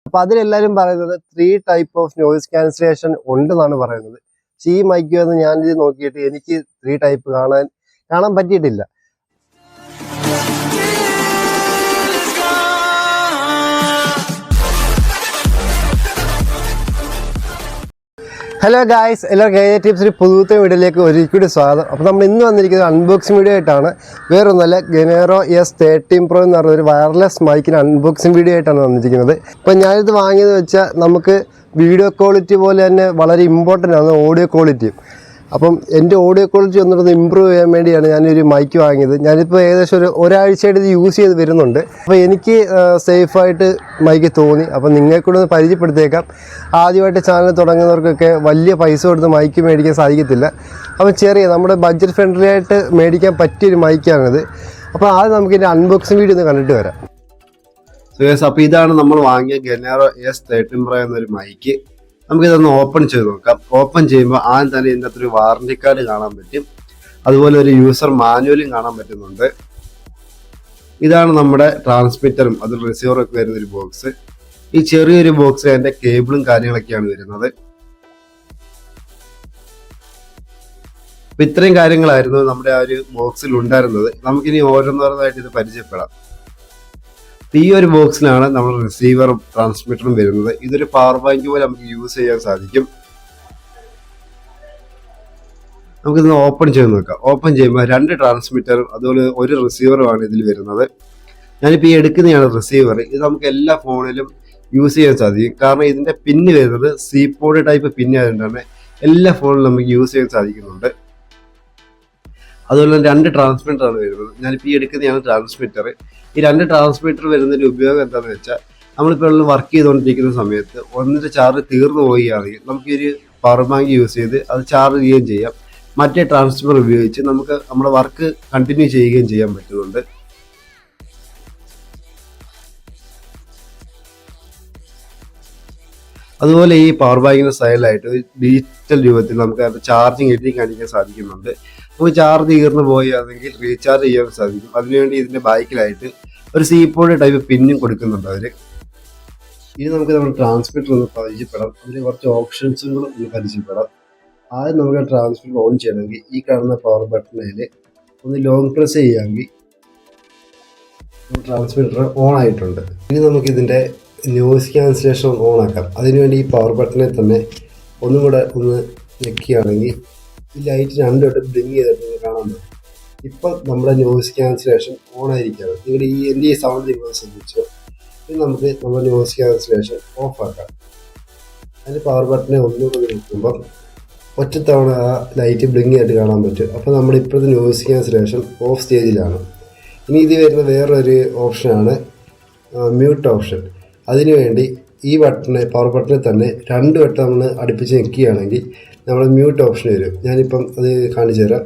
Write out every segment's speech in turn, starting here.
അപ്പൊ അതിലെല്ലാരും പറയുന്നത് 3 type of noise cancellation ഉണ്ടെന്നാണ് പറയുന്നത്. പക്ഷെ ഈ മൈക്ക് വന്ന് ഞാനിത് നോക്കിയിട്ട് എനിക്ക് 3 ടൈപ്പ് കാണാൻ പറ്റിയിട്ടില്ല. ഹലോ ഗായ്സ്, എല്ലാവർക്കും AI ടിപ്സ് ഒരു പുതുത്ത വീഡിയോയിലേക്ക് ഒരിക്കലും സ്വാഗതം. അപ്പോൾ നമ്മൾ ഇന്ന് വന്നിരിക്കുന്നത് അൺബോക്സിംഗ് വീഡിയോ ആയിട്ടാണ്. വേറൊന്നുമല്ല, Genero S13 Pro എന്ന് പറഞ്ഞ ഒരു വയർലെസ് മൈക്കിന് അൺബോക്സിംഗ് വീഡിയോ ആയിട്ടാണ് വന്നിരിക്കുന്നത്. അപ്പോൾ ഞാനിത് വാങ്ങിയത് വെച്ചാൽ നമുക്ക് വീഡിയോ ക്വാളിറ്റി പോലെ തന്നെ വളരെ ഇമ്പോർട്ടൻ്റ് ആണ് ഓഡിയോ ക്വാളിറ്റി. അപ്പം എൻ്റെ ഓഡിയോ ക്വാളിറ്റി ഒന്നുകൂടെ ഇമ്പ്രൂവ് ചെയ്യാൻ വേണ്ടിയാണ് ഞാനൊരു മൈക്ക് വാങ്ങിയത്. ഞാനിപ്പോൾ ഏകദേശം ഒരാഴ്ചയായിട്ട് ഇത് യൂസ് ചെയ്ത് വരുന്നുണ്ട്. അപ്പോൾ എനിക്ക് സേഫായിട്ട് മൈക്ക് തോന്നി. അപ്പോൾ നിങ്ങൾക്കൂടെ ഒന്ന് പരിചയപ്പെടുത്തിയേക്കാം. ആദ്യമായിട്ട് ചാനൽ തുടങ്ങുന്നവർക്കൊക്കെ വലിയ പൈസ കൊടുത്ത് മൈക്ക് മേടിക്കാൻ സാധിക്കത്തില്ല. അപ്പം നമ്മുടെ ബഡ്ജറ്റ് ഫ്രണ്ട്ലി ആയിട്ട് മേടിക്കാൻ പറ്റിയൊരു മൈക്കാണിത്. അപ്പോൾ ആദ്യം നമുക്ക് ഇതിൻ്റെ അൺബോക്സിംഗ് വീഡിയോ ഒന്ന് കണ്ടിട്ട് വരാം. അപ്പോൾ ഇതാണ് നമ്മൾ വാങ്ങിയ Genero S13 Pro എന്നൊരു മൈക്ക്. നമുക്കിതൊന്ന് ഓപ്പൺ ചെയ്ത് നോക്കാം. ഓപ്പൺ ചെയ്യുമ്പോൾ ആദ്യം തന്നെ ഇതിൻ്റെ അകത്തൊരു വാറണ്ടി കാർഡ് കാണാൻ പറ്റും. അതുപോലെ ഒരു യൂസർ മാനുവലും കാണാൻ പറ്റുന്നുണ്ട്. ഇതാണ് നമ്മുടെ ട്രാൻസ്മിറ്ററും അതിൽ റിസീവറും ഒക്കെ വരുന്നൊരു ബോക്സ്. ഈ ചെറിയൊരു ബോക്സിൽ അതിൻ്റെ കേബിളും കാര്യങ്ങളൊക്കെയാണ് വരുന്നത്. അപ്പം ഇത്രയും കാര്യങ്ങളായിരുന്നു നമ്മുടെ ആ ഒരു ബോക്സിൽ ഉണ്ടായിരുന്നത്. നമുക്കിനി ഓരോന്നോരോന്നായിട്ട് ഇത് പരിചയപ്പെടാം. ഈ ഒരു ബോക്സിലാണ് നമ്മൾ റിസീവറും ട്രാൻസ്മിറ്ററും വരുന്നത്. ഇതൊരു പവർ ബാങ്ക് പോലെ നമുക്ക് യൂസ് ചെയ്യാൻ സാധിക്കും. നമുക്കിത് ഓപ്പൺ ചെയ്ത് നോക്കാം. ഓപ്പൺ ചെയ്യുമ്പോൾ 2 ട്രാൻസ്മിറ്ററും അതുപോലെ ഒരു റിസീവറുമാണ് ഇതിൽ വരുന്നത്. ഞാനിപ്പോൾ ഈ എടുക്കുന്നതാണ് റിസീവർ. ഇത് നമുക്ക് എല്ലാ ഫോണിലും യൂസ് ചെയ്യാൻ സാധിക്കും. കാരണം ഇതിൻ്റെ പിന്ന് വരുന്നത് സീപോഡ് ടൈപ്പ് പിന്ന് ആയതുകൊണ്ടാണ് എല്ലാ ഫോണിലും നമുക്ക് യൂസ് ചെയ്യാൻ സാധിക്കുന്നുണ്ട്. അതുപോലെ 2 ട്രാൻസ്മിറ്ററാണ് വരുന്നത്. ഞാനിപ്പോൾ ഈ എടുക്കുന്നതാണ് ട്രാൻസ്മിറ്റർ. ഈ 2 ട്രാൻസ്മിറ്റർ വരുന്നതിൻ്റെ ഉപയോഗം എന്താണെന്ന് വെച്ചാൽ, നമ്മളിപ്പോൾ വർക്ക് ചെയ്തുകൊണ്ടിരിക്കുന്ന സമയത്ത് ഒന്നിൻ്റെ ചാർജ് തീർന്നു പോവുകയാണെങ്കിൽ നമുക്കൊരു പവർ ബാങ്ക് യൂസ് ചെയ്ത് അത് ചാർജ് ചെയ്യുകയും ചെയ്യാം. മറ്റേ ട്രാൻസ്മിറ്റർ ഉപയോഗിച്ച് നമുക്ക് നമ്മുടെ വർക്ക് കണ്ടിന്യൂ ചെയ്യുകയും ചെയ്യാൻ പറ്റുന്നുണ്ട്. അതുപോലെ ഈ പവർ ബാങ്കിൻ്റെ സൈഡിലായിട്ട് ഡിജിറ്റൽ രൂപത്തിൽ നമുക്ക് അത് ചാർജിങ് എഴുതി കാണിക്കാൻ സാധിക്കുന്നുണ്ട്. നമുക്ക് ചാർജ് തീർന്നു പോയാണെങ്കിൽ റീചാർജ് ചെയ്യാൻ സാധിക്കും. അതിനുവേണ്ടി ഇതിൻ്റെ ബാക്കിലായിട്ട് ഒരു സീപോഡ് ടൈപ്പ് പിന്നും കൊടുക്കുന്നുണ്ട് അവർ. ഇനി നമുക്ക് നമ്മുടെ ട്രാൻസ്മിറ്റർ ഒന്ന് പരിചയപ്പെടാം. അതിന് കുറച്ച് ഓപ്ഷൻസും കൂടെ ഒന്ന് പരിചയപ്പെടാം. ആദ്യം നമുക്ക് ട്രാൻസ്മിറ്റർ ഓൺ ചെയ്യണമെങ്കിൽ ഈ കാണുന്ന പവർ ബട്ടണിൽ ഒന്ന് ലോങ് പ്രസ് ചെയ്യുകയാണെങ്കിൽ ട്രാൻസ്മിറ്റർ ഓൺ ആയിട്ടുണ്ട്. ഇനി നമുക്കിതിൻ്റെ നോയിസ് ക്യാൻസലേഷൻ ഓൺ ആക്കാം. അതിനുവേണ്ടി ഈ പവർ ബട്ടണിൽ തന്നെ ഒന്നും കൂടെ ഒന്ന് ഞെക്കുകയാണെങ്കിൽ ഈ ലൈറ്റ് 2 വട്ടം ബ്ലിങ്ക് ചെയ്തിട്ട് കാണാൻ പറ്റും. ഇപ്പം നമ്മുടെ നോയിസ് ക്യാൻസലേഷൻ ഓൺ ആയിരിക്കുകയാണ്. നിങ്ങൾ എൻ്റെ ഈ സൗണ്ട് നിങ്ങൾ ശ്രദ്ധിച്ചോ. ഇനി നമുക്ക് നമ്മുടെ നോയിസ് ക്യാൻസലേഷൻ ഓഫ് ആക്കാം. അതിന് പവർ ബട്ടനെ ഒന്നുകൂടെ നിൽക്കുമ്പം ഒറ്റത്തവണ ആ ലൈറ്റ് ബ്ലിങ്ക് ആയിട്ട് കാണാൻ പറ്റും. അപ്പോൾ നമ്മുടെ ഇപ്പോഴത്തെ നോയിസ് ക്യാൻസലേഷൻ ഓഫ് സ്റ്റേജിലാണ്. ഇനി ഇത് വരുന്ന വേറൊരു ഓപ്ഷനാണ് മ്യൂട്ട് ഓപ്ഷൻ. അതിനുവേണ്ടി ഈ പവർ ബട്ടണിൽ തന്നെ 2 വട്ടം നമ്മൾ അടുപ്പിച്ച് നിൽക്കുകയാണെങ്കിൽ നമ്മൾ മ്യൂട്ട് ഓപ്ഷൻ വരും. ഞാനിപ്പം അത് കാണിച്ചു തരാം.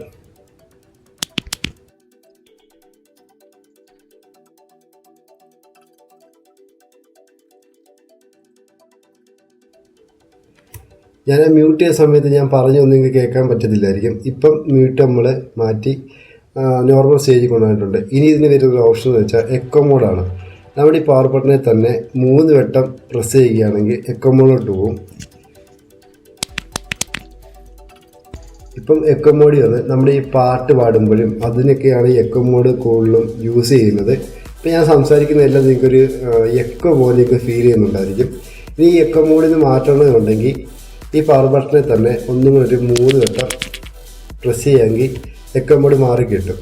ഞാൻ മ്യൂട്ട് ചെയ്ത സമയത്ത് ഞാൻ പറഞ്ഞൊന്നും നിങ്ങൾക്ക് കേൾക്കാൻ പറ്റത്തില്ലായിരിക്കും. ഇപ്പം മ്യൂട്ട് നമ്മൾ മാറ്റി നോർമൽ സ്റ്റേജിൽ കൊണ്ടുവന്നിട്ടുണ്ട്. ഇനി ഇതിന് വരുന്ന ഓപ്ഷൻ എന്ന് വെച്ചാൽ എക്കോ മോഡാണ്. നമ്മുടെ ഈ പവർ ബട്ടണിൽ തന്നെ 3 വട്ടം പ്രസ് ചെയ്യുകയാണെങ്കിൽ എക്കോ മോഡിലോട്ട് പോകും. ഇപ്പം എക്കോ മോഡ് വന്ന് നമ്മുടെ ഈ പാട്ട് പാടുമ്പോഴും അതിനൊക്കെയാണ് ഈ എക്കോ മോഡ് കൂടുതലും യൂസ് ചെയ്യുന്നത്. ഇപ്പം ഞാൻ സംസാരിക്കുന്നതെല്ലാം നിങ്ങൾക്കൊരു എക്കോ മോഡിലേക്ക് ഫീൽ ചെയ്യുന്നുണ്ടായിരിക്കും. ഇനി ഈ എക്കോ മോഡിൽ നിന്ന് മാറ്റണമെന്നുണ്ടെങ്കിൽ ഈ പവർ ബട്ടണിൽ തന്നെ ഒന്നും കൂടെ ഒരു 3 വട്ടം പ്രസ് ചെയ്യാമെങ്കിൽ എക്കോ മോഡ് മാറി കിട്ടും.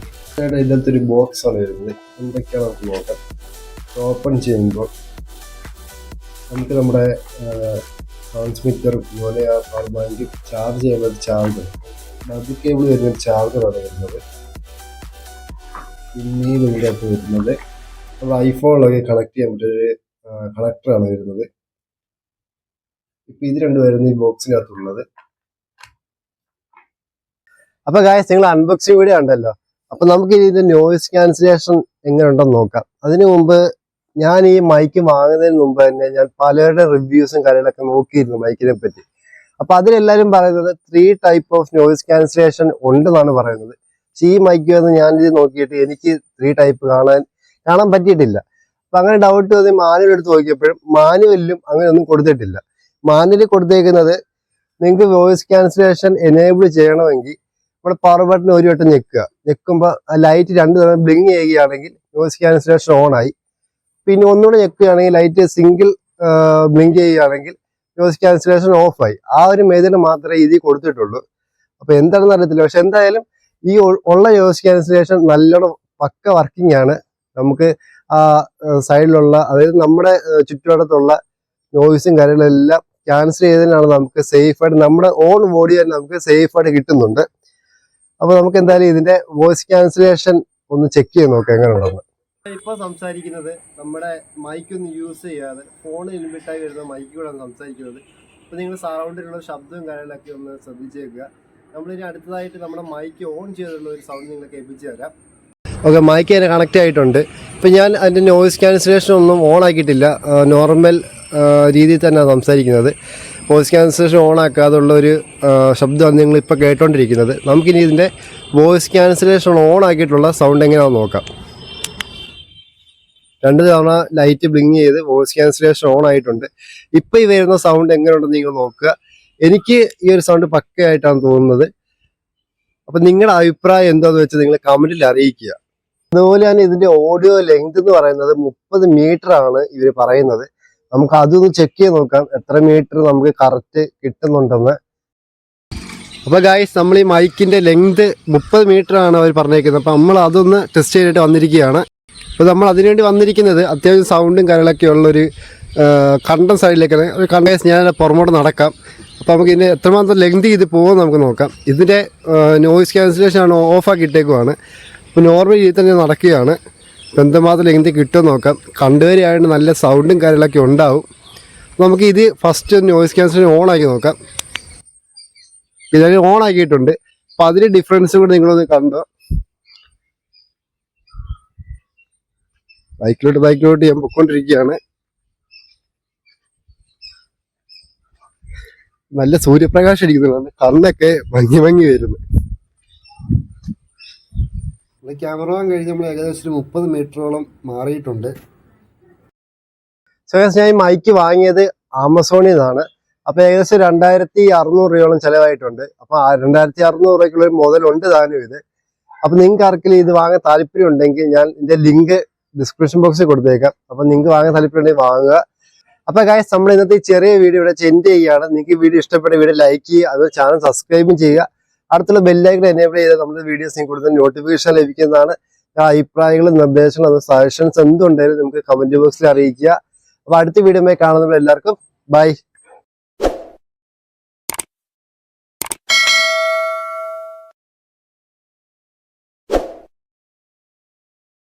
ഇതിനകത്തൊരു ബോക്സാണ് വരുന്നത്. എന്തൊക്കെയാണ് നമുക്ക് നോക്കാം. ഓപ്പൺ ചെയ്യുമ്പോൾ നമുക്ക് നമ്മുടെ ട്രാൻസ്മിറ്റർ പോലെ ആ പവർ ബാങ്ക് ചാർജ് ചെയ്യുന്ന ഒരു ചാർജർ, ഡബിൾ കേബിൾ വരുന്നൊരു ചാർജറാണ് വരുന്നത്. പിന്നീട് ഇതിൻ്റെ അകത്ത് വരുന്നത് നമ്മുടെ ഐഫോണിലൊക്കെ കണക്ട് ചെയ്യാൻ പറ്റിയൊരു കണക്ടറാണ് വരുന്നത്. ഇപ്പം ഇത് 2 വരുന്ന ഈ ബോക്സിനകത്തുള്ളത്. അപ്പോൾ ഗായ്സ്, നിങ്ങൾ അൺബോക്സിംഗ് വീഡിയോ ഉണ്ടല്ലോ. അപ്പം നമുക്ക് ഇതിൻ്റെ നോയിസ് ക്യാൻസലേഷൻ എങ്ങനെ ഉണ്ടെന്ന് നോക്കാം. അതിനു മുമ്പ് ഞാൻ ഈ മൈക്ക് വാങ്ങുന്നതിന് മുമ്പ് തന്നെ ഞാൻ പലരുടെ റിവ്യൂസും കാര്യങ്ങളൊക്കെ നോക്കിയിരുന്നു മൈക്കിനെ പറ്റി. അപ്പൊ അതിലെല്ലാരും പറയുന്നത് 3 ടൈപ്പ് ഓഫ് നോയിസ് ക്യാൻസലേഷൻ ഉണ്ടെന്നാണ് പറയുന്നത്. പക്ഷെ ഈ മൈക്ക് വന്ന് ഞാനിത് നോക്കിയിട്ട് എനിക്ക് 3 ടൈപ്പ് കാണാൻ പറ്റിയിട്ടില്ല. അപ്പൊ അങ്ങനെ ഡൗട്ട് തോന്നി മാനുവൽ എടുത്ത് നോക്കിയപ്പോഴും മാനുവലിലും അങ്ങനെ ഒന്നും കൊടുത്തിട്ടില്ല. മാനുവലിൽ കൊടുത്തേക്കുന്നത് നിങ്ങൾക്ക് വോയിസ് ക്യാൻസലേഷൻ എനേബിൾ ചെയ്യണമെങ്കിൽ നമ്മുടെ പവർ ബട്ടൺ ഒരു വട്ടം ഞെക്കുമ്പോൾ ആ ലൈറ്റ് 2 തവണ ബ്ലിങ്ക് ചെയ്യുകയാണെങ്കിൽ വോയിസ് ക്യാൻസലേഷൻ ഓൺ ആയി. പിന്നെ ഒന്നുകൂടെ ഞെക്കുകയാണെങ്കിൽ ലൈറ്റ് സിംഗിൾ ബ്ലിങ്ക് ചെയ്യുകയാണെങ്കിൽ വോയിസ് ക്യാൻസലേഷൻ ഓഫ് ആയി. ആ ഒരു മെത്തേഡ് മാത്രമേ ഇതിൽ കൊടുത്തിട്ടുള്ളൂ. അപ്പൊ എന്താണെന്ന് അറിയത്തില്ല. പക്ഷെ എന്തായാലും ഈ ഉള്ള വോയിസ് ക്യാൻസലേഷൻ നല്ലോണം പക്ക വർക്കിംഗ് ആണ്. നമുക്ക് ആ സൈഡിലുള്ള, അതായത് നമ്മുടെ ചുറ്റുവട്ടത്തുള്ള നോയ്സും കാര്യങ്ങളെല്ലാം ക്യാൻസൽ ചെയ്തതിനാണ് നമുക്ക് സേഫായിട്ട് നമ്മുടെ ഓൺ ബോഡി തന്നെ നമുക്ക് സേഫായിട്ട് കിട്ടുന്നുണ്ട്. അപ്പൊ നമുക്ക് എന്തായാലും ഇതിന്റെ വോയിസ് ക്യാൻസലേഷൻ ഒന്ന് ചെക്ക് ചെയ്ത് നോക്കാം എങ്ങനെയുണ്ടെന്ന്. ഇപ്പൊ സംസാരിക്കുന്നത് നമ്മുടെ മൈക്കൊന്നും യൂസ് ചെയ്യാതെ ഫോണിൽ ഇൻബിൽട്ടായി വരുന്ന മൈക്കിലൂടെയാണ് സംസാരിക്കുന്നത്. അപ്പൊ നിങ്ങൾ സറൗണ്ടിലുള്ള ശബ്ദവും കാര്യങ്ങളൊക്കെ ഒന്ന് ശ്രദ്ധിച്ചേക്കുക. നമ്മളിനി അടുത്തതായിട്ട് നമ്മുടെ മൈക്ക് ഓൺ ചെയ്തിട്ടുള്ള ഒരു സൗണ്ട് നിങ്ങൾ കേൾപ്പിച്ചു തരാം. ഓക്കെ, മൈക്ക് അതിന് കണക്റ്റ് ആയിട്ടുണ്ട്. ഇപ്പം ഞാൻ അതിൻ്റെ നോയിസ് ക്യാൻസലേഷൻ ഒന്നും ഓൺ ആക്കിയിട്ടില്ല. നോർമൽ രീതിയിൽ തന്നെയാണ് സംസാരിക്കുന്നത്. വോയിസ് ക്യാൻസലേഷൻ ഓൺ ആക്കാതുള്ള ഒരു ശബ്ദമാണ് നിങ്ങളിപ്പോൾ കേട്ടോണ്ടിരിക്കുന്നത്. നമുക്കിനി ഇതിൻ്റെ വോയിസ് ക്യാൻസലേഷൻ ഓൺ ആക്കിയിട്ടുള്ള സൗണ്ട് എങ്ങനെയാണെന്ന് നോക്കാം. 2 തവണ ലൈറ്റ് ബ്ലിങ്ക് ചെയ്ത് വോയിസ് ക്യാൻസലേഷൻ ഓൺ ആയിട്ടുണ്ട്. ഇപ്പം ഈ വരുന്ന സൗണ്ട് എങ്ങനെയുണ്ടെന്ന് നിങ്ങൾ നോക്കുക. എനിക്ക് ഈ ഒരു സൗണ്ട് പക്കയായിട്ടാണ് തോന്നുന്നത്. അപ്പം നിങ്ങളുടെ അഭിപ്രായം എന്താണെന്ന് വെച്ചാൽ നിങ്ങൾ കമൻറ്റിൽ അറിയിക്കുക. അതുപോലെ തന്നെ ഇതിന്റെ ഓഡിയോ ലെങ്ത് എന്ന് പറയുന്നത് 30 മീറ്റർ ആണ് ഇവർ പറയുന്നത്. നമുക്ക് അതൊന്ന് ചെക്ക് ചെയ്ത് നോക്കാം എത്ര മീറ്റർ നമുക്ക് കറക്റ്റ് കിട്ടുന്നുണ്ടെന്ന്. അപ്പൊ ഗായ്സ്, നമ്മൾ ഈ മൈക്കിന്റെ ലെങ്ത് 30 മീറ്റർ ആണ് അവർ പറഞ്ഞേക്കുന്നത്. അപ്പൊ നമ്മൾ അതൊന്ന് ടെസ്റ്റ് ചെയ്തിട്ട് വന്നിരിക്കുകയാണ്. അപ്പോൾ നമ്മൾ അതിനുവേണ്ടി വന്നിരിക്കുന്നത് അത്യാവശ്യം സൗണ്ടും കാര്യങ്ങളൊക്കെ ഉള്ളൊരു കണ്ടം സൈഡിലേക്കാണ്. ഒരു കണ്ടേഴ്സ് ഞാൻ പുറമോട്ട് നടക്കാം. അപ്പോൾ നമുക്ക് ഇതിൻ്റെ എത്രമാത്രം ലെങ്ത് ഇത് പോകുമെന്ന് നമുക്ക് നോക്കാം. ഇതിൻ്റെ നോയിസ് ക്യാൻസലേഷൻ ആണ് ഓഫാക്കി ഇട്ടേക്കുവാണ്. ഇപ്പോൾ നോർമൽ രീതിയിൽ തന്നെ നടക്കുകയാണ്. എന്തുമാത്രം ലെങ്ത് കിട്ടുമെന്ന് നോക്കാം. കണ്ടുവരികയായിട്ട് നല്ല സൗണ്ടും കാര്യങ്ങളൊക്കെ ഉണ്ടാവും. നമുക്ക് ഇത് ഫസ്റ്റ് നോയിസ് ക്യാൻസലേഷൻ ഓൺ ആക്കി നോക്കാം. ഇതായാലും ഓൺ ആക്കിയിട്ടുണ്ട്. അപ്പോൾ അതിൻ്റെ ഡിഫറൻസ് കൂടെ നിങ്ങളൊന്ന് കണ്ടോ. ബൈക്കിലോട്ട് ഞാൻ പൊയ്ക്കൊണ്ടിരിക്കുകയാണ്. നല്ല സൂര്യപ്രകാശം അടിക്കുന്നുണ്ട്. കണ്ണൊക്കെ മങ്ങി വരുന്നു. ക്യാമറമാൻ കഴിഞ്ഞ് നമ്മൾ ഏകദേശം 30 മീറ്ററോളം മാറിയിട്ടുണ്ട്. സോ ഞാൻ ഈ മൈക്ക് വാങ്ങിയത് ആമസോണിൽ നിന്നാണ്. അപ്പൊ ഏകദേശം 2600 രൂപയോളം ചിലവായിട്ടുണ്ട്. അപ്പൊ 2600 രൂപയ്ക്കുള്ള ഒരു മുതലുണ്ട് താനും ഇത്. അപ്പൊ നിങ്ങൾക്ക് ആർക്കെങ്കിലും ഇത് വാങ്ങാൻ താല്പര്യം ഉണ്ടെങ്കിൽ ഞാൻ ഇതിന്റെ ലിങ്ക് ഡിസ്ക്രിപ്ഷൻ ബോക്സിൽ കൊടുത്തേക്കാം. അപ്പൊ നിങ്ങൾക്ക് വാങ്ങാൻ താല്പര്യം ഉണ്ടെങ്കിൽ വാങ്ങുക. അപ്പൊ ഗൈസ്, നമ്മൾ ഇന്നത്തെ ഈ ചെറിയ വീഡിയോ ഇവിടെ എൻഡ് ചെയ്യുകയാണ്. നിങ്ങൾക്ക് വീഡിയോ ഇഷ്ടപ്പെട്ട വീഡിയോ ലൈക്ക് ചെയ്യുക, അതുപോലെ ചാനൽ സബ്സ്ക്രൈബും ചെയ്യുക. അടുത്തുള്ള ബെല്ലൈക്കൺ എനേബിൾ ചെയ്ത് നമ്മുടെ വീഡിയോസ് നിങ്ങൾക്ക് കൂടുതൽ നോട്ടിഫിക്കേഷൻ ലഭിക്കുന്നതാണ്. അഭിപ്രായങ്ങളും നിർദ്ദേശങ്ങളും സജഷൻസ് എന്തുണ്ടായാലും നമുക്ക് കമന്റ് ബോക്സിൽ അറിയിക്കുക. അപ്പൊ അടുത്ത വീഡിയോ കാണുന്നവർ എല്ലാവർക്കും ബൈ.